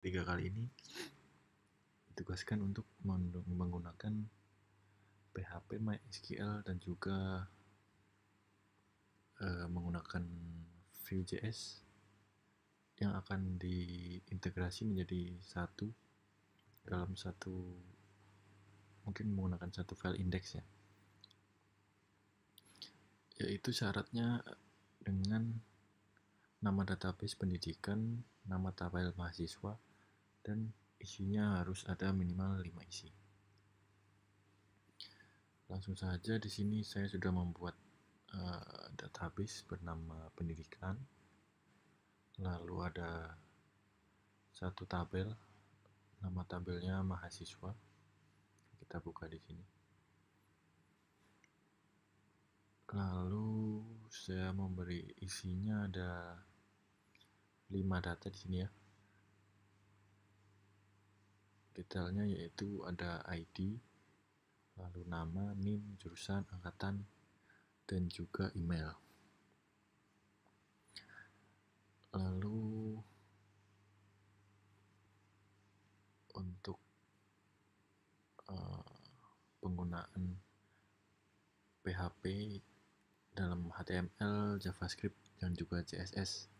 3 kali ini ditugaskan untuk menggunakan PHP MySQL dan juga menggunakan Vue.js yang akan diintegrasi menjadi satu dalam satu, mungkin menggunakan satu file index ya, yaitu syaratnya dengan nama database pendidikan, nama tabel mahasiswa, dan isinya harus ada minimal 5 isi. Langsung saja di sini saya sudah membuat database bernama pendidikan. Lalu ada satu tabel, nama tabelnya mahasiswa. Kita buka di sini. Lalu saya memberi isinya ada 5 data di sini ya. Detailnya yaitu ada ID, lalu nama, NIM, jurusan, angkatan, dan juga email. Lalu untuk penggunaan PHP dalam HTML, JavaScript, dan juga CSS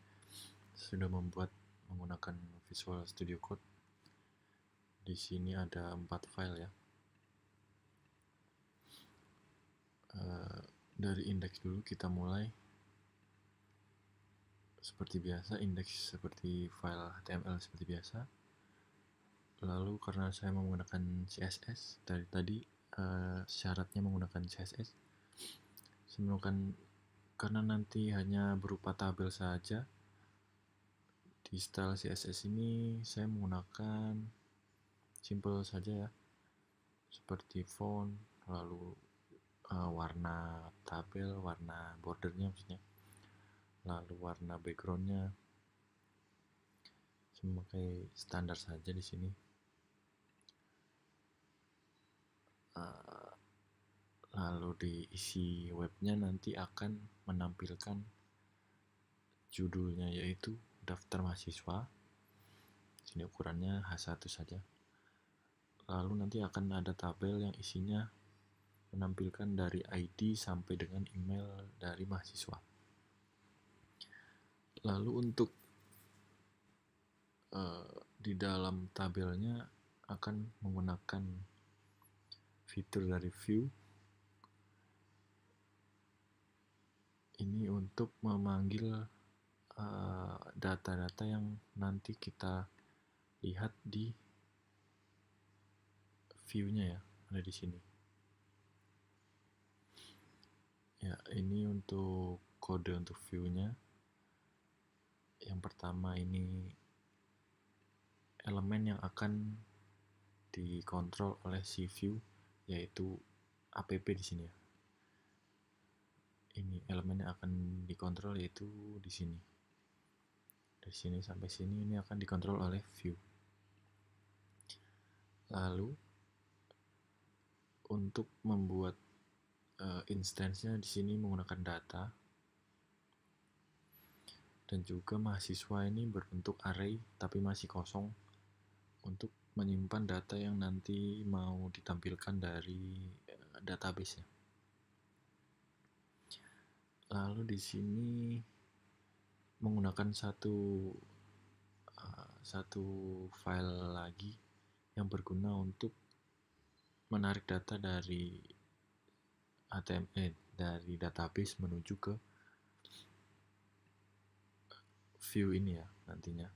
sudah membuat menggunakan Visual Studio Code. Di sini ada 4 file ya. Dari indeks dulu kita mulai. Seperti biasa, indeks seperti file HTML seperti biasa. Lalu karena saya menggunakan CSS dari tadi, syaratnya menggunakan CSS. Karena nanti hanya berupa tabel saja, di style CSS ini saya menggunakan simple saja ya, seperti font, lalu warna tabel, warna bordernya maksudnya, lalu warna backgroundnya memakai standar saja di sini. Lalu di isi webnya nanti akan menampilkan judulnya yaitu daftar mahasiswa. Sini ukurannya H1 saja. Lalu nanti akan ada tabel yang isinya menampilkan dari ID sampai dengan email dari mahasiswa. Lalu untuk di dalam tabelnya akan menggunakan fitur dari Vue ini untuk memanggil data-data yang nanti kita lihat di view-nya ya, ada di sini. Ya, ini untuk kode untuk view-nya. Yang pertama ini elemen yang akan dikontrol oleh si view, yaitu app di sini ya. Ini elemen yang akan dikontrol yaitu di sini. Dari sini sampai sini ini akan dikontrol oleh view. Lalu untuk membuat instance-nya di sini menggunakan data, dan juga mahasiswa ini berbentuk array tapi masih kosong untuk menyimpan data yang nanti mau ditampilkan dari database-nya. Lalu di sini menggunakan satu file lagi yang berguna untuk menarik data dari HTML dari database menuju ke view ini ya nantinya.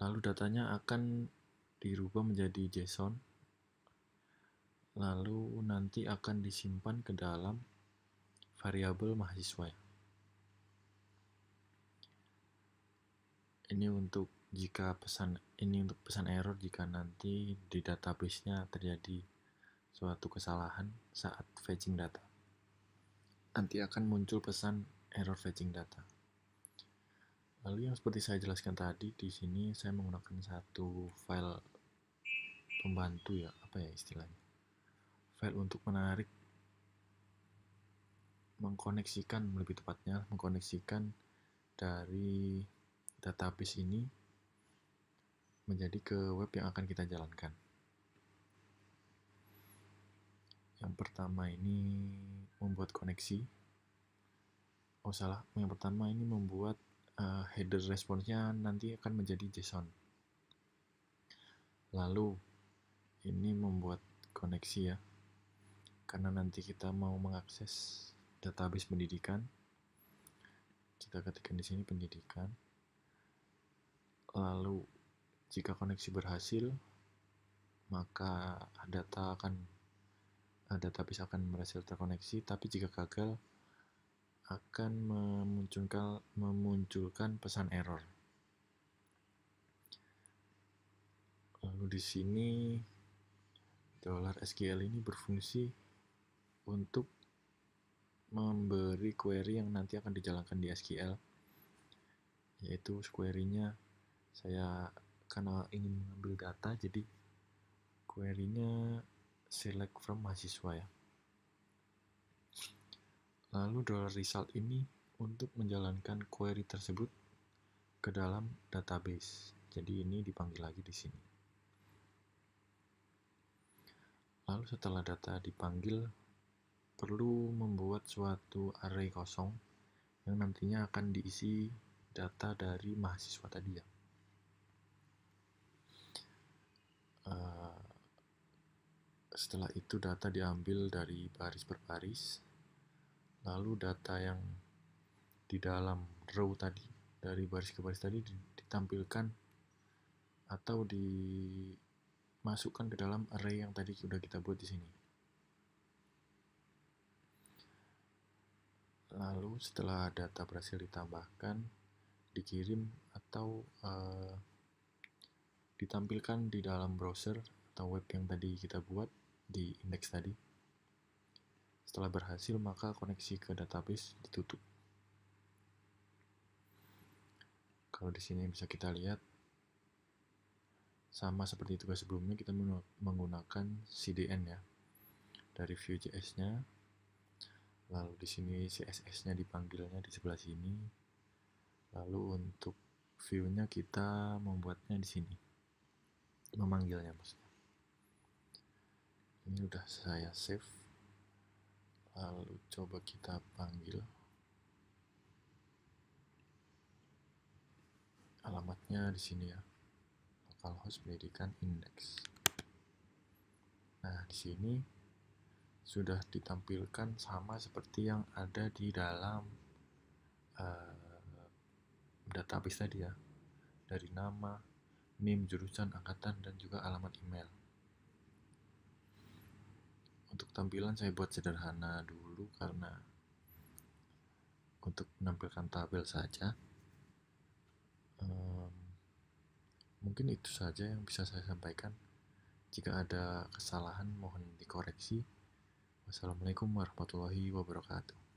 Lalu datanya akan dirubah menjadi JSON, lalu nanti akan disimpan ke dalam variabel mahasiswa. Ini untuk pesan error jika nanti di database-nya terjadi suatu kesalahan saat fetching data. Nanti akan muncul pesan error fetching data. Lalu yang seperti saya jelaskan tadi, di sini saya menggunakan satu file pembantu ya, apa ya istilahnya? File untuk mengkoneksikan dari database ini menjadi ke web yang akan kita jalankan. Yang pertama ini membuat koneksi. Oh salah, yang pertama ini membuat header response-nya nanti akan menjadi JSON. Lalu ini membuat koneksi ya, karena nanti kita mau mengakses database pendidikan. Kita ketikkan di sini pendidikan. Lalu jika koneksi berhasil, maka database akan berhasil terkoneksi. Tapi jika gagal, akan memunculkan pesan error. Lalu di sini $SQL ini berfungsi untuk memberi query yang nanti akan dijalankan di SQL, yaitu query-nya saya karena ingin mengambil data, jadi query-nya select from mahasiswa ya. Lalu $result ini untuk menjalankan query tersebut ke dalam database. Jadi ini dipanggil lagi di sini. Lalu setelah data dipanggil, perlu membuat suatu array kosong yang nantinya akan diisi data dari mahasiswa tadi ya. Setelah itu data diambil dari baris per baris, lalu data yang di dalam row tadi, dari baris ke baris tadi ditampilkan atau dimasukkan ke dalam array yang tadi sudah kita buat di sini. Lalu setelah data berhasil ditambahkan, dikirim atau ditampilkan di dalam browser atau web yang tadi kita buat di index tadi. Setelah berhasil, maka koneksi ke database ditutup. Kalau di sini bisa kita lihat, sama seperti tugas sebelumnya, kita menggunakan CDN ya dari Vue.js-nya. Lalu di sini CSS-nya dipanggilnya di sebelah sini. Lalu untuk view-nya kita membuatnya di sini, memanggilnya maksudnya. Ini udah saya save. Lalu coba kita panggil. Alamatnya di sini ya, localhost pendidikan index. Nah, di sini sudah ditampilkan sama seperti yang ada di dalam database tadi ya, dari nama, NIM, jurusan, angkatan, dan juga alamat email. Untuk tampilan saya buat sederhana dulu karena untuk menampilkan tabel saja. Mungkin itu saja yang bisa saya sampaikan. Jika ada kesalahan mohon dikoreksi. Wassalamualaikum warahmatullahi wabarakatuh.